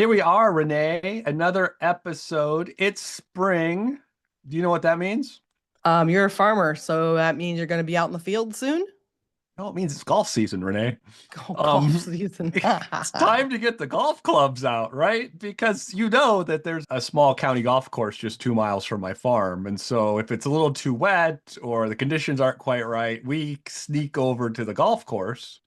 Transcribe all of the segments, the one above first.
Here we are, Renee, another episode. It's spring. Do you know what that means? You're a farmer, so that means you're going to be out in the field soon. No, it means it's golf season, Renee. Go golf Um, season. it's time to get the golf clubs out, right? Because you know that there's a small county golf course just 2 miles from my farm. And so if it's a little too wet or the conditions aren't quite right, we sneak over to the golf course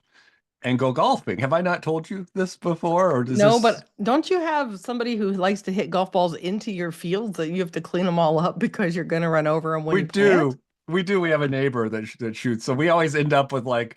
and go golfing. Have I not told you this before, or does No, this? but don't you have somebody who likes to hit golf balls into your fields that you have to clean them all up because you're going to run over them when We you plant? do. We do. We have a neighbor that shoots. So we always end up with like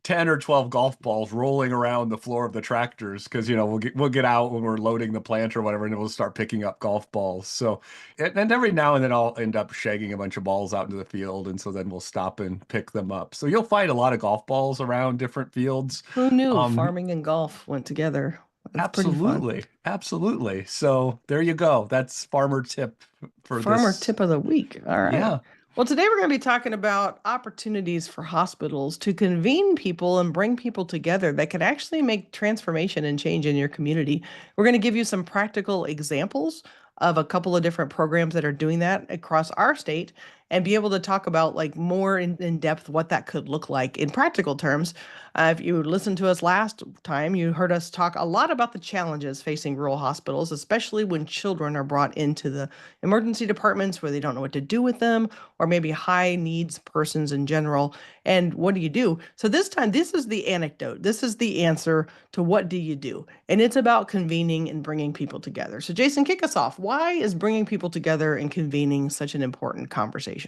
10 or 12 golf balls rolling around the floor of the tractors because we'll get out when we're loading the plant or whatever, and we'll start picking up golf balls. So and every now and then I'll end up shagging a bunch of balls out into the field, and so then we'll stop and pick them up. So you'll find a lot of golf balls around different fields. Who knew Um, farming and golf went together? That's pretty fun. Absolutely, absolutely. So there you go. That's farmer tip for Farmer this. tip of the week. All right. Yeah. Well, today we're going to be talking about opportunities for hospitals to convene people and bring people together that can actually make transformation and change in your community. We're going to give you some practical examples of a couple of different programs that are doing that across our state and be able to talk about like more in depth what that could look like in practical terms. If you listened to us last time, you heard us talk a lot about the challenges facing rural hospitals, especially when children are brought into the emergency departments where they don't know what to do with them, or maybe high needs persons in general. And what do you do? So this time, this is the anecdote. This is the answer to what do you do? And it's about convening and bringing people together. So Jason, kick us off. Why is bringing people together and convening such an important conversation?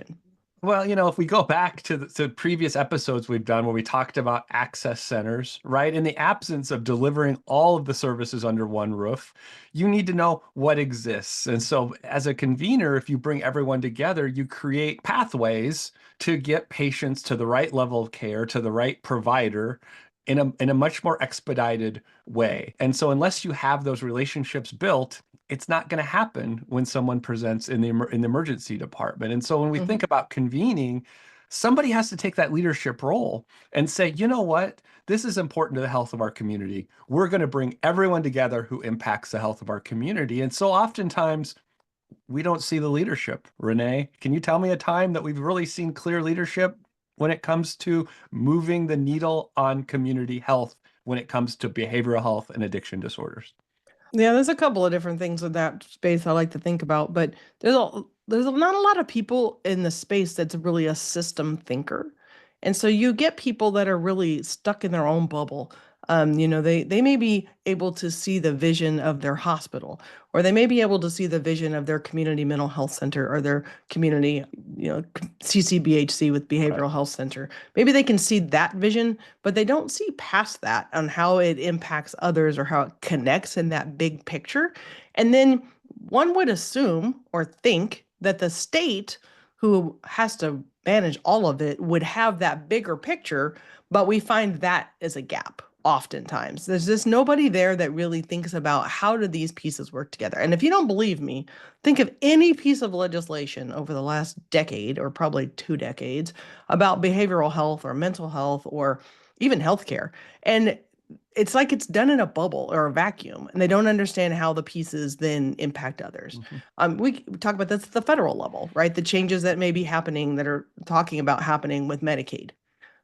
Well, if we go back to previous episodes we've done where we talked about access centers, right? In the absence of delivering all of the services under one roof, you need to know what exists. And so, as a convener, if you bring everyone together, you create pathways to get patients to the right level of care, to the right provider in a much more expedited way. And so, unless you have those relationships built, it's not going to happen when someone presents in the emergency department. And so when we think Mhm. about convening, somebody has to take that leadership role and say, you know what? This is important to the health of our community. We're going to bring everyone together who impacts the health of our community. And so oftentimes we don't see the leadership. Renee, can you tell me a time that we've really seen clear leadership when it comes to moving the needle on community health, when it comes to behavioral health and addiction disorders? Yeah, there's a couple of different things in that space I like to think about, but not a lot of people in the space that's really a system thinker. And so you get people that are really stuck in their own bubble. They may be able to see the vision of their hospital, or they may be able to see the vision of their community mental health center or their community, CCBHC with Right. behavioral health center. Maybe they can see that vision, but they don't see past that on how it impacts others or how it connects in that big picture. And then one would assume or think that the state, who has to manage all of it, would have that bigger picture, but we find that is a gap oftentimes. There's just nobody there that really thinks about how do these pieces work together. And if you don't believe me, think of any piece of legislation over the last decade or probably 2 decades about behavioral health or mental health or even healthcare. And it's like it's done in a bubble or a vacuum, and they don't understand how the pieces then impact others. Mhm. We talk about this at the federal level, right? The changes that may be happening that are talking about happening with Medicaid.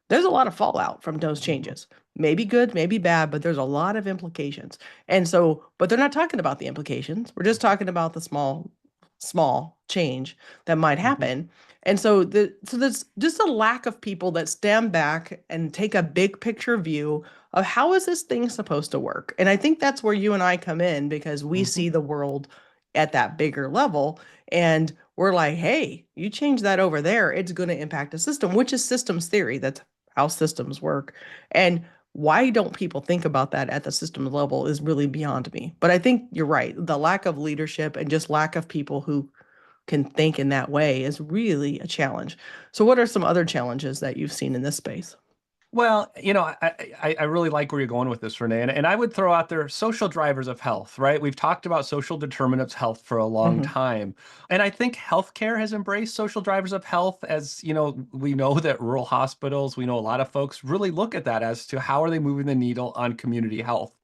There's a lot of fallout from those Mhm. changes. Maybe good, maybe bad, but there's a lot of implications. And so, but they're not talking about the implications. We're just talking about the small change that might Mhm. happen. And so there's just a lack of people that stand back and take a big picture view of how is this thing supposed to work. And I think that's where you and I come in because we Mhm. see the world at that bigger level. And we're like, hey, you change that over there, it's going to impact the system, which is systems theory. That's how systems work. And why don't people think about that at the system level is really beyond me. But I think you're right. The lack of leadership and just lack of people who can think in that way is really a challenge. So, what are some other challenges that you've seen in this space? Well, I really like where you're going with this, Renee. And I would throw out there social drivers of health, right? We've talked about social determinants of health for a long Mhm. time. And I think healthcare has embraced social drivers of health as, we know that rural hospitals, we know a lot of folks really look at that as to how are they moving the needle on community health.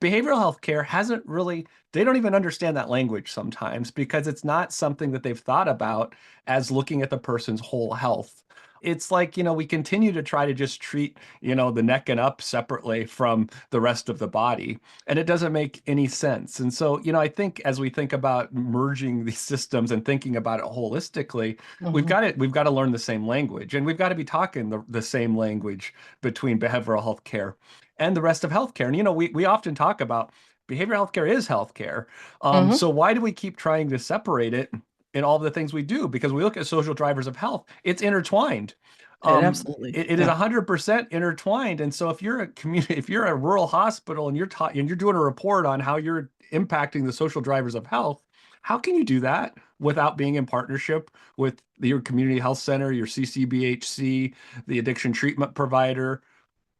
behavioral health care hasn't really, they don't even understand that language sometimes because it's not something that they've thought about as looking at the person's whole health. It's like, we continue to try to just treat, the neck and up separately from the rest of the body. And it doesn't make any sense. And so, I think as we think about merging these systems and thinking about it holistically, Mhm. we've got to learn the same language and we've got to be talking the same language between behavioral health care and the rest of healthcare. And we often talk about behavioral healthcare is healthcare. Mhm. So why do we keep trying to separate it in all of the things we do? Because we look at social drivers of health, it's intertwined. It absolutely. It is Yeah. 100% intertwined. And so if you're a community, if you're a rural hospital and you're doing a report on how you're impacting the social drivers of health, how can you do that without being in partnership with your community health center, your CCBHC, the addiction treatment provider,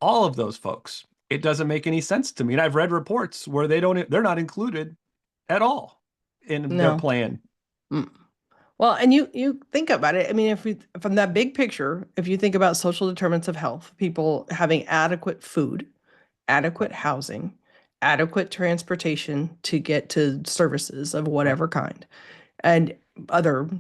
all of those folks? It doesn't make any sense to me. And I've read reports where they're not included at all in their No. plan. Mm. Well, and you think about it. I mean, if we from that big picture, if you think about social determinants of health, people having adequate food, adequate Right, housing, adequate transportation to get to services of right. whatever kind, and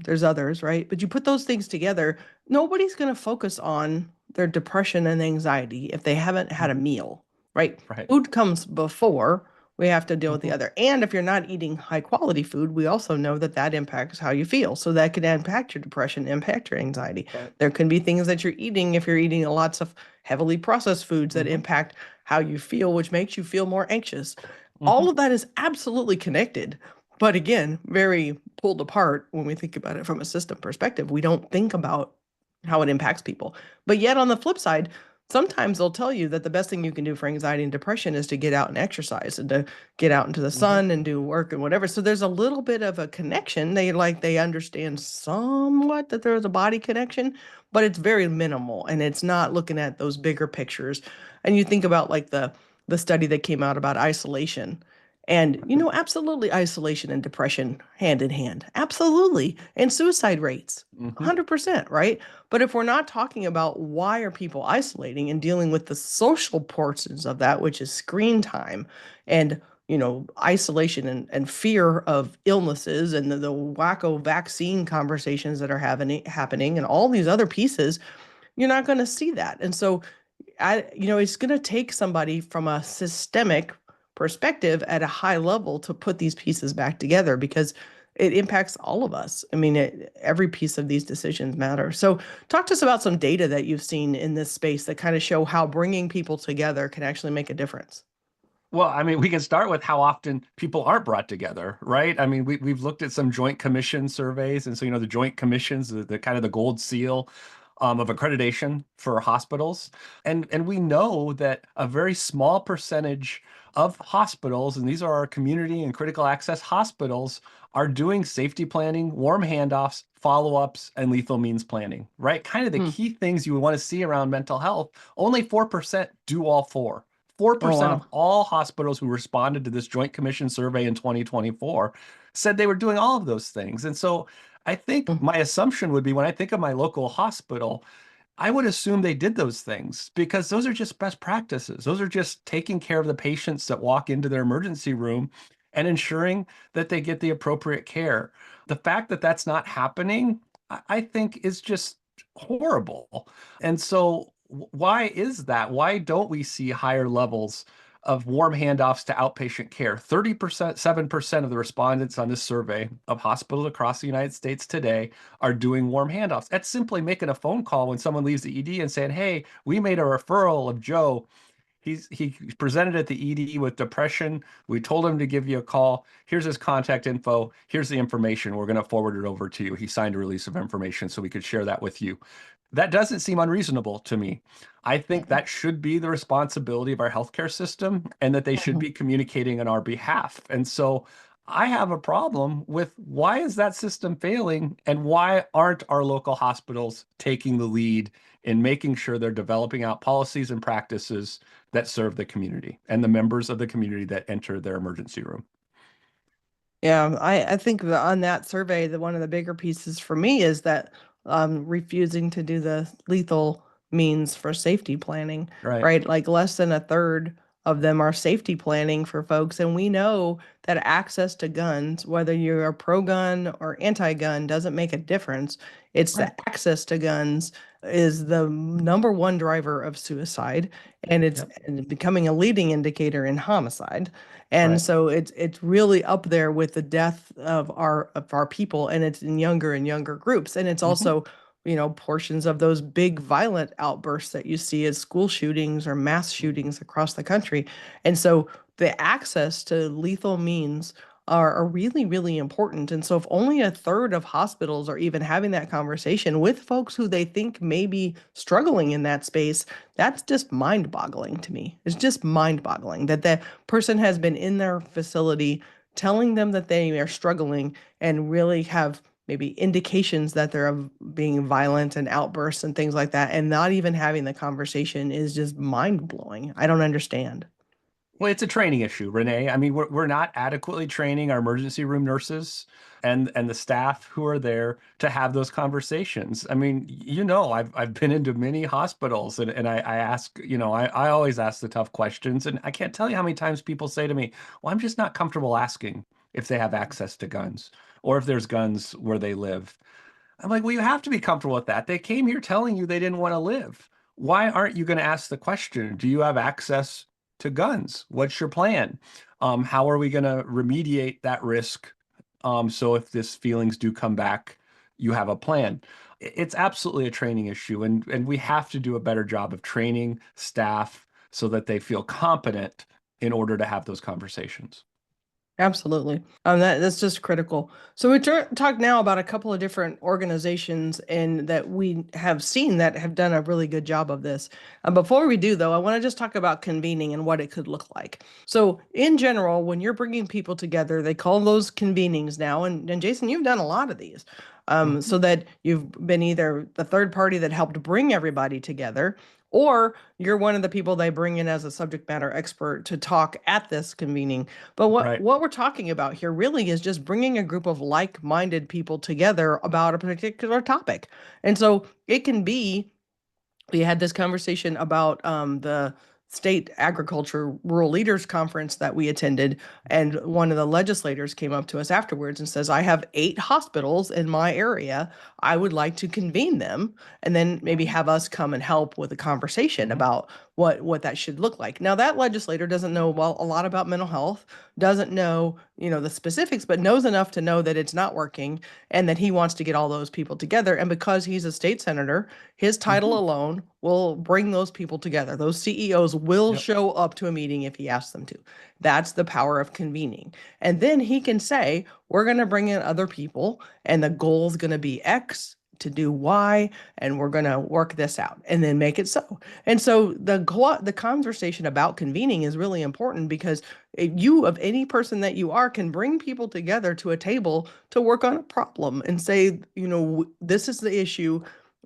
there's others, right? But you put those things together, nobody's going to focus on their depression and anxiety if they haven't had a Mhm. meal, right? Right. Food comes before we have to deal with the Mhm. other. And if you're not eating high quality food, we also know that that impacts how you feel. So that can impact your depression, impact your anxiety. Right. There can be things that you're eating if you're eating lots of heavily processed foods that Mhm. impact how you feel, which makes you feel more anxious. All Mhm. of that is absolutely connected, but again, very pulled apart when we think about it from a system perspective. We don't think about how it impacts people. But yet, on the flip side, sometimes they'll tell you that the best thing you can do for anxiety and depression is to get out and exercise and to get out into the Mhm. sun and do work and whatever. So there's a little bit of a connection. They understand somewhat that there's a body connection, but it's very minimal and it's not looking at those bigger pictures. And you think about like the study that came out about isolation. And, absolutely isolation and depression hand in hand. Absolutely. And suicide rates, Mhm. 100%, right? But if we're not talking about why are people isolating and dealing with the social portions of that, which is screen time and, isolation and fear of illnesses and the wacko vaccine conversations that are happening and all these other pieces, you're not going to see that. And so it's going to take somebody from a systemic perspective at a high level to put these pieces back together because it impacts all of us. I mean, every piece of these decisions matter. So, talk to us about some data that you've seen in this space that kind of show how bringing people together can actually make a difference. Well, I mean, we can start with how often people aren't brought together, right? I mean, we've looked at some joint commission surveys. And so, the joint commissions, the kind of the gold seal of accreditation for hospitals. And we know that a very small percentage of hospitals, and these are our community and critical access hospitals, are doing safety planning, warm handoffs, follow-ups, and lethal means planning, right? Kind of the Hmm. key things you would want to see around mental health. Only 4% do all four. Oh, 4% of wow. all hospitals who responded to this Joint Commission survey in 2024 said they were doing all of those things. And so I think Hmm. my assumption would be when I think of my local hospital, I would assume they did those things because those are just best practices. Those are just taking care of the patients that walk into their emergency room and ensuring that they get the appropriate care. The fact that that's not happening, I think, is just horrible. And so, why is that? Why don't we see higher levels of warm handoffs to outpatient care? 30%, 7% of the respondents on this survey of hospitals across the United States today are doing warm handoffs. That's simply making a phone call when someone leaves the ED and saying, "Hey, we made a referral of Joe. He presented at the ED with depression. We told him to give you a call. Here's his contact info. Here's the information. We're going to forward it over to you." He signed a release of information so we could share that with you. That doesn't seem unreasonable to me. I think Mhm. that should be the responsibility of our healthcare system and that they should Mhm. be communicating on our behalf. And so I have a problem with why is that system failing and why aren't our local hospitals taking the lead in making sure they're developing out policies and practices that serve the community and the members of the community that enter their emergency room? Yeah, I think that on that survey, that one of the bigger pieces for me is that refusing to do the lethal means for safety planning, Right. right? Like less than a third of them are safety planning for folks. And we know that access to guns, whether you're a pro-gun or anti-gun, doesn't make a difference. It's the Right. access to guns is the number one driver of suicide, and it's Yep. becoming a leading indicator in homicide. And Right. so it's really up there with the death of our people, and it's in younger and younger groups. And it's Hmm. also, portions of those big violent outbursts that you see as school shootings or mass shootings across the country. And so the access to lethal means are really, really important. And so if only a third of hospitals are even having that conversation with folks who they think may be struggling in that space, that's just mind-boggling to me. It's just mind-boggling that the person has been in their facility telling them that they are struggling and really have maybe indications that they're being violent and outbursts and things like that, and not even having the conversation is just mind-blowing. I don't understand. Well, it's a training issue, Renee. I mean, we're not adequately training our emergency room nurses and the staff who are there to have those conversations. I mean, I've been into many hospitals and I ask, I always ask the tough questions. And I can't tell you how many times people say to me, well, I'm just not comfortable asking if they have access to guns or if there's guns where they live. I'm like, well, you have to be comfortable with that. They came here telling you they didn't want to live. Why aren't you going to ask the question, do you have access to guns? What's your plan? How are we going to remediate that risk? So if these feelings do come back, you have a plan. It's absolutely a training issue, and we have to do a better job of training staff so that they feel competent in order to have those conversations. Absolutely. That's just critical. So we talk now about a couple of different organizations and that we have seen that have done a really good job of this. Before we do, though, I want to just talk about convening and what it could look like. So in general, when you're bringing people together, they call those convenings now. And Jason, you've done a lot of these. Mhm. So that you've been either the third party that helped bring everybody together, or you're one of the people they bring in as a subject matter expert to talk at this convening. But what Right. what we're talking about here really is just bringing a group of like-minded people together about a particular topic. And so it can be we had this conversation about the state agriculture rural leaders conference that we attended, and one of the legislators came up to us afterwards and says, I have 8 hospitals in my area. I would like to convene them and then maybe Mhm. have us come and help with a conversation Mhm. about what that should look like. Now that legislator doesn't know well a lot about mental health, doesn't know, the specifics, but knows enough to know that it's not working and that he wants to get all those people together. And because he's a state senator, his title Mhm. alone will bring those people together. Those CEOs will Yep. show up to a meeting if he asks them to. That's the power of convening. And then he can say, we're going to bring in other people, and the goal is going to be X to do Y, and we're going to work this out and then make it so. And so the conversation about convening is really important because you, of any person that you are, can bring people together to a table to work on a problem and say, this is the issue,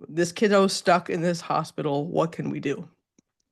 this kiddo's stuck in this hospital. What can we do?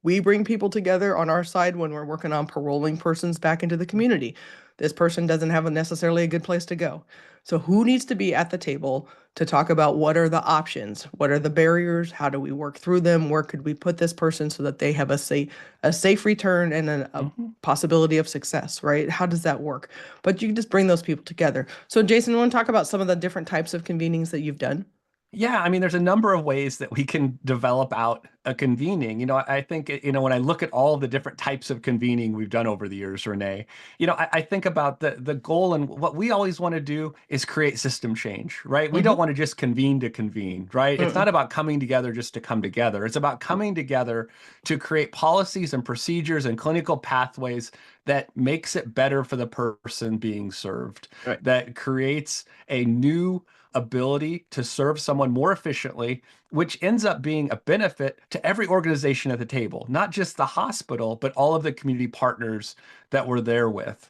We bring people together on our side when we're working on paroling persons back into the community. This person doesn't have necessarily a good place to go. So who needs to be at the table to talk about what are the options? What are the barriers? How do we work through them? Where could we put this person so that they have a safe return and a Mhm. possibility of success, right? How does that work? But you just bring those people together. So Jason, you want to talk about some of the different types of convenings that you've done? Yeah, I mean, there's a number of ways that we can develop out a convening. I think, when I look at all the different types of convening we've done over the years, Renee, I think about the goal, and what we always want to do is create system change, right? We don't Mm-hmm. want to just convene to convene, right? It's not Mm-mm. about coming together just to come together. It's about coming together to create policies and procedures and clinical pathways that makes it better for the person being served, Right. that creates a new ability to serve someone more efficiently, which ends up being a benefit to every organization at the table, not just the hospital, but all of the community partners that we're there with.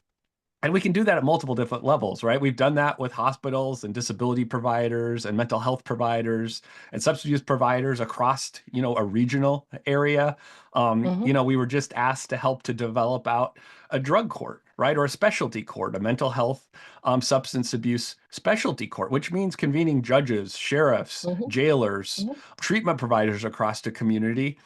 And we can do that at multiple different levels, right? We've done that with hospitals and disability providers and mental health providers and substance use providers across, a regional area. Mm-hmm. We were just asked to help to develop out a drug court, right? Or a specialty court, a mental health, substance abuse specialty court, which means convening judges, sheriffs, Mm-hmm. jailers, Mm-hmm. treatment providers across the community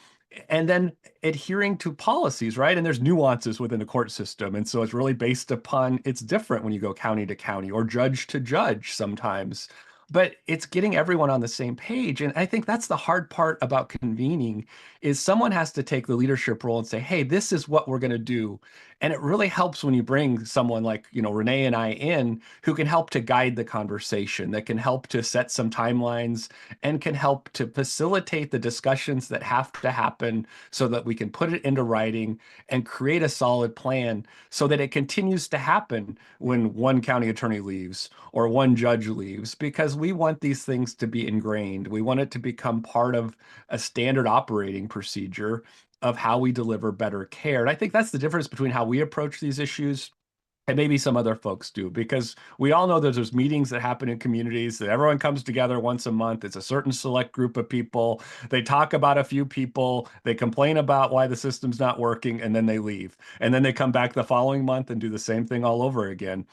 and then adhering to policies, right? And there's nuances within the court system. And so it's really based upon, it's different when you go county to county or judge to judge sometimes. But it's getting everyone on the same page. And I think that's the hard part about convening is someone has to take the leadership role and say, hey, this is what we're going to do. And it really helps when you bring someone like, Renee and I in who can help to guide the conversation, that can help to set some timelines and can help to facilitate the discussions that have to happen so that we can put it into writing and create a solid plan so that it continues to happen when one county attorney leaves or one judge leaves, because we want these things to be ingrained. We want it to become part of a standard operating procedure of how we deliver better care. And I think that's the difference between how we approach these issues and maybe some other folks do, because we all know that there's meetings that happen in communities that everyone comes together once a month. It's a certain select group of people. They talk about a few people, they complain about why the system's not working, and then they leave. And then they come back the following month and do the same thing all over again.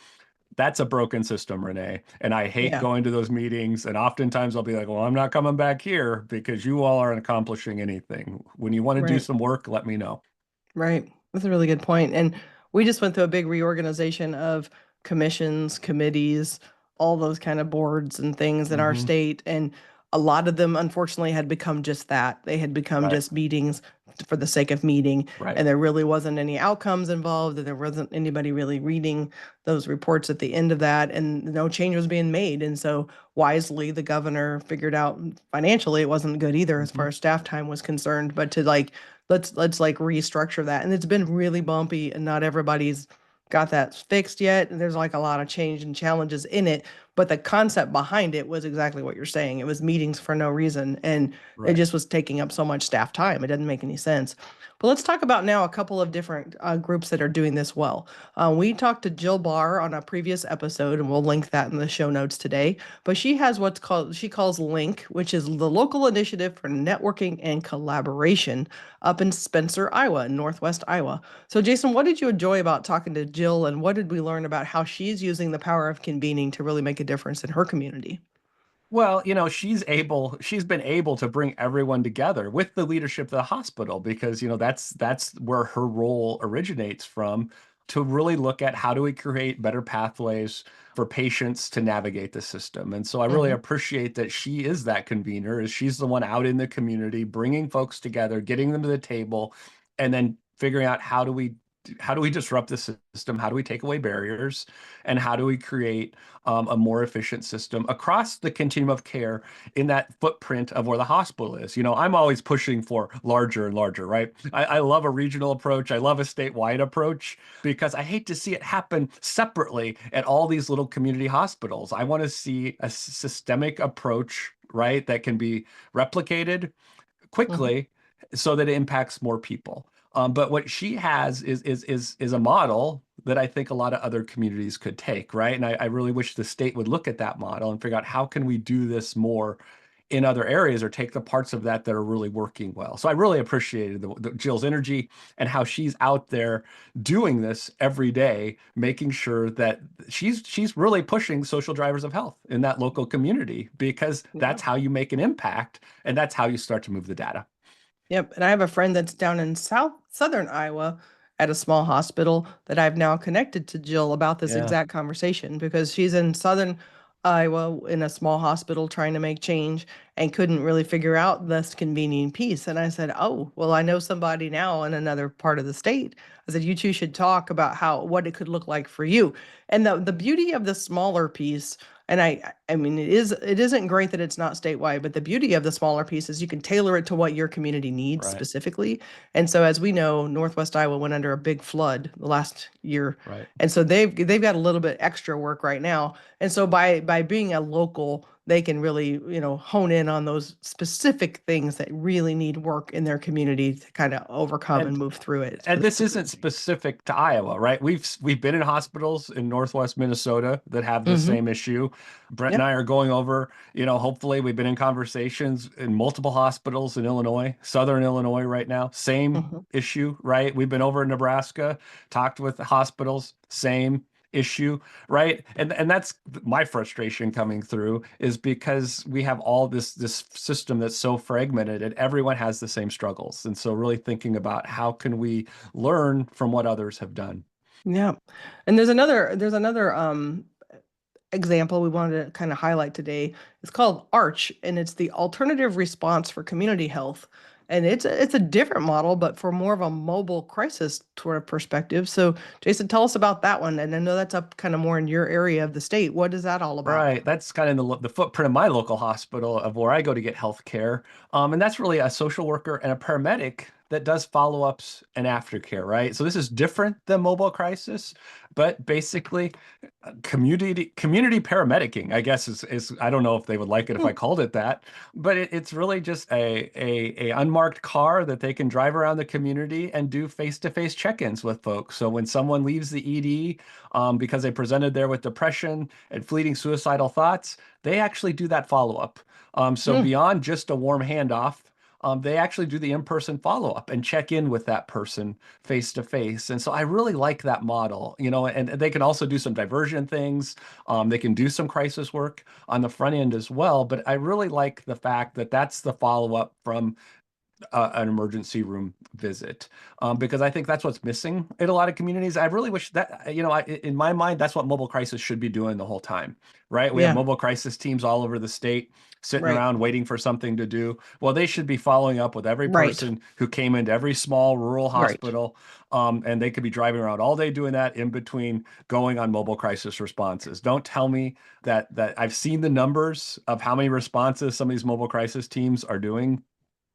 That's a broken system, Renee. And I hate Yeah, going to those meetings. And oftentimes I'll be like, well, I'm not coming back here because you all aren't accomplishing anything. When you want to do right. some work, let me know. Right. That's a really good point. And we just went through a big reorganization of commissions, committees, all those kind of boards and things in our Hmm. state. And a lot of them, unfortunately, had become just that. They had become Right, just meetings for the sake of meeting. right. And there really wasn't any outcomes involved. And there wasn't anybody really reading those reports at the end of that. And no change was being made. And so wisely, the governor figured out financially it wasn't good either as far Hmm. as staff time was concerned. But to like, let's like restructure that. And it's been really bumpy and not everybody's got that fixed yet. And there's like a lot of change and challenges in it. But the concept behind it was exactly what you're saying. It was meetings for no reason. And it Right. just was taking up so much staff time. It doesn't make any sense. But let's talk about now a couple of different groups that are doing this well. We talked to Jill Barr on a previous episode, and we'll link that in the show notes today. But she has what's called, she calls LINC, which is the Local Initiative for Networking and Collaboration up in Spencer, Iowa, in Northwest Iowa. So, Jason, what did you enjoy about talking to Jill, and what did we learn about how she's using the power of convening to really make a difference in her community? Well, she's been able to bring everyone together with the leadership of the hospital because, that's where her role originates from, to really look at how do we create better pathways for patients to navigate the system. And so I really Hmm. appreciate that she is that convener, is she's the one out in the community, bringing folks together, getting them to the table, and then figuring out how do we disrupt the system? How do we take away barriers? And how do we create a more efficient system across the continuum of care in that footprint of where the hospital is? I'm always pushing for larger and larger, right? I love a regional approach. I love a statewide approach because I hate to see it happen separately at all these little community hospitals. I want to see a systemic approach, right, that can be replicated Hmm. quickly so that it impacts more people. But what she has is a model that I think a lot of other communities could take, right? And I really wish the state would look at that model and figure out how can we do this more in other areas or take the parts of that that are really working well. So I really appreciated the Jill's energy and how she's out there doing this every day, making sure that she's really pushing social drivers of health in that local community, because Yeah. that's how you make an impact and that's how you start to move the data. Yep. And I have a friend that's down in southern Iowa at a small hospital that I've now connected to Jill about this Yeah. exact conversation because she's in southern Iowa in a small hospital trying to make change and couldn't really figure out this convening piece. And I said, "Oh, well, I know somebody now in another part of the state." I said, "You two should talk about how what it could look like for you." And the beauty of the smaller piece, and I mean it isn't great that it's not statewide, but the beauty of the smaller piece is you can tailor it to what your community needs Right. specifically. And so as we know, Northwest Iowa went under a big flood the last year. Right. And so they've got a little bit extra work right now. And so by being a local, they can really, hone in on those specific things that really need work in their community to kind of overcome and And move through it. and It's this pretty isn't amazing. specific to Iowa, right? We've been in hospitals in Northwest Minnesota that have the Hmm. same issue. Brent and Yep. I are going over, hopefully we've been in conversations in multiple hospitals in Illinois, Southern Illinois right now, same Hmm. issue, right? We've been over in Nebraska, talked with the hospitals, same. issue, right? And that's my frustration coming through, is because we have all this system that's so fragmented and everyone has the same struggles. And so really thinking about how can we learn from what others have done. Yeah. And there's another example we wanted to kind of highlight today. It's called ARCH, and it's the alternative response for community health. And it's a different model, but for more of a mobile crisis sort of perspective. So, Jason, tell us about that one. And I know that's up kind of more in your area of the state. What is that all about? Right. That's kind of the footprint of my local hospital of where I go to get health care. And that's really a social worker and a paramedic that does follow-ups and aftercare, right? So this is different than mobile crisis, but basically community paramedicing, I guess is I don't know if they would like it if Hmm. I called it that, but it's really just a unmarked car that they can drive around the community and do face-to-face check-ins with folks. So when someone leaves the ED because they presented there with depression and fleeting suicidal thoughts, they actually do that follow-up. So Hmm. beyond just a warm handoff, they actually do the in-person follow-up and check in with that person face to face. And so I really like that model, and they can also do some diversion things. They can do some crisis work on the front end as well. But I really like the fact that that's the follow-up from an emergency room visit, because I think that's what's missing in a lot of communities. I really wish that, in my mind, that's what mobile crisis should be doing the whole time, right? We have Yeah. mobile crisis teams all over the state sitting Right. around waiting for something to do. Well, they should be following up with every Right. person who came into every small rural Right. hospital, and they could be driving around all day doing that in between going on mobile crisis responses. Don't tell me that I've seen the numbers of how many responses some of these mobile crisis teams are doing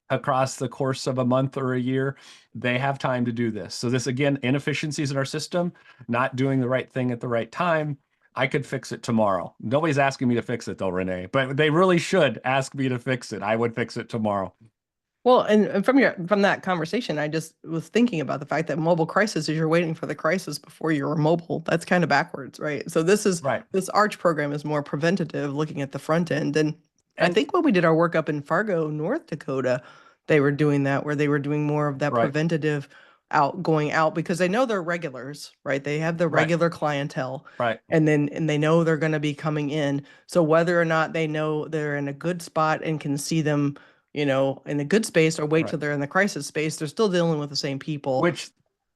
across the course of a month or a year. They have time to do this. So this, again, inefficiencies in our system, not doing the right thing at the right time. I could fix it tomorrow. Nobody's asking me to fix it though, Renee, but they really should ask me to fix it. I would fix it tomorrow. Well, and from that conversation, I just was thinking about the fact that mobile crisis is you're waiting for the crisis before you're mobile. That's kind of backwards, right? So Right. this ARCH program is more preventative, looking at the front end. And I And think when we did our work up in Fargo, North Dakota, they were doing that, where they were doing more of that right, preventative going out because they know they're regulars, right? They have the right, regular clientele, right, and they know they're going to be coming in. So whether or not they know they're in a good spot and can see them, in a good space, or wait right. till they're in the crisis space, they're still dealing with the same people. Which,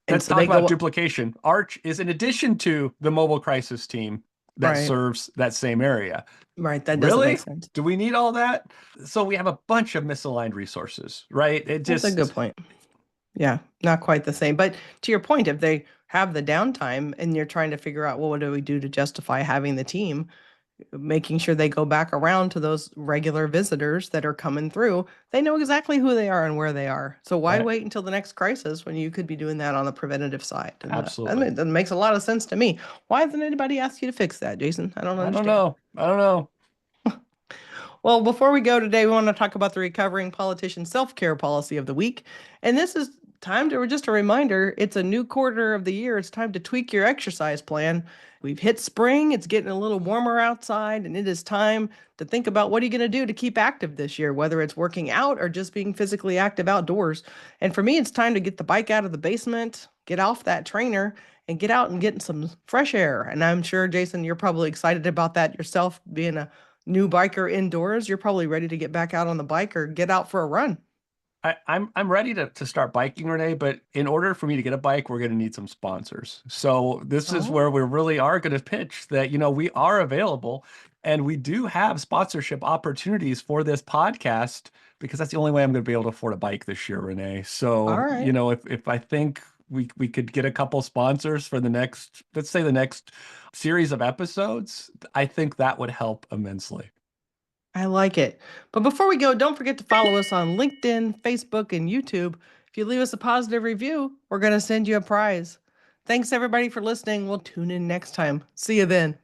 And let's so talk they about go, duplication. Arch is in addition to the mobile crisis team that right, serves that same area. right. That doesn't make Really? sense. Do we need all that? So we have a bunch of misaligned resources, right? It That's a good just, point. Yeah, not quite the same. But to your point, if they have the downtime and you're trying to figure out, well, what do we do to justify having the team, making sure they go back around to those regular visitors that are coming through, they know exactly who they are and where they are. So why right? wait until the next crisis when you could be doing that on the preventative side? And Absolutely. that makes a lot of sense to me. Why hasn't anybody asked you to fix that, Jason? I don't I don't understand. know. I don't know. Well, before we go today, we want to talk about the recovering politician self-care policy of the week. And this is time to just a reminder, it's a new quarter of the year. It's time to tweak your exercise plan. We've hit spring, it's getting a little warmer outside, and it is time to think about what are you going to do to keep active this year, whether it's working out or just being physically active outdoors. And for me, it's time to get the bike out of the basement, get off that trainer, and get out and get some fresh air. And I'm sure, Jason, you're probably excited about that yourself, being a new biker indoors. You're probably ready to get back out on the bike or get out for a run. I'm ready to start biking, Renee, but in order for me to get a bike, we're going to need some sponsors. So this is where we Oh, really are going to pitch that, we are available and we do have sponsorship opportunities for this podcast, because that's the only way I'm going to be able to afford a bike this year, Renee. all So, right. if I think we could get a couple sponsors for the next, let's say the next series of episodes, I think that would help immensely. I like it. But before we go, don't forget to follow us on LinkedIn, Facebook, and YouTube. If you leave us a positive review, we're going to send you a prize. Thanks everybody for listening. We'll tune in next time. See you then.